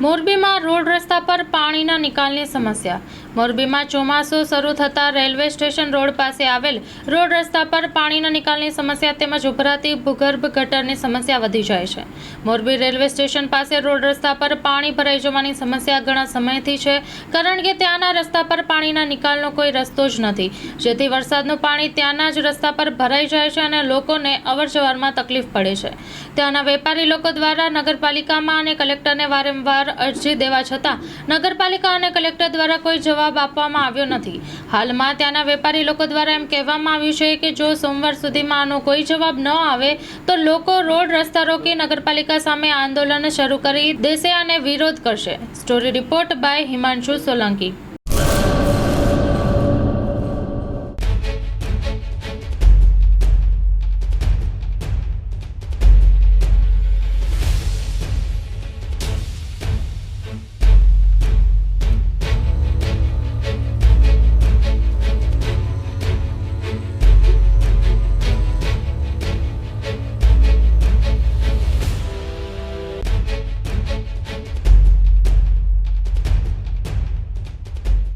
મોરબીમાં રોડ રસ્તા પર પાણીના નિકાલની સમસ્યા. મોરબીમાં ચોમાસું શરૂ થતાં રેલવે સ્ટેશન રોડ પાસે આવેલ રોડ રસ્તા પર પાણીના નિકાલની સમસ્યા તેમજ ઉભરાતી ભૂગર્ભ ગટરની સમસ્યા વધી જાય છે. મોરબી રેલવે સ્ટેશન પાસે રોડ રસ્તા પર પાણી ભરાઈ જવાની સમસ્યા ઘણા સમયથી છે, કારણ કે ત્યાંના રસ્તા પર પાણીના નિકાલનો કોઈ રસ્તો જ નથી, જેથી વરસાદનું પાણી ત્યાંના જ રસ્તા પર ભરાઈ જાય છે અને લોકોને અવરજવરમાં તકલીફ પડે છે. ત્યાંના વેપારી લોકો દ્વારા નગરપાલિકામાં અને કલેક્ટરને વારંવાર અરજી દેવા છતાં નગરપાલિકા અને કલેક્ટર દ્વારા કોઈ જવાબ આપવામાં આવ્યો નથી. હાલમાં ત્યાંના વેપારી લોકો દ્વારા એમ કહેવામાં આવ્યું છે કે જો સોમવાર સુધીમાં આનો કોઈ જવાબ ન આવે તો લોકો રોડ રસ્તા રોકી નગરપાલિકા સામે આંદોલન શરૂ કરી દેશે અને વિરોધ કરશે. Story report by Himanshu Solanki.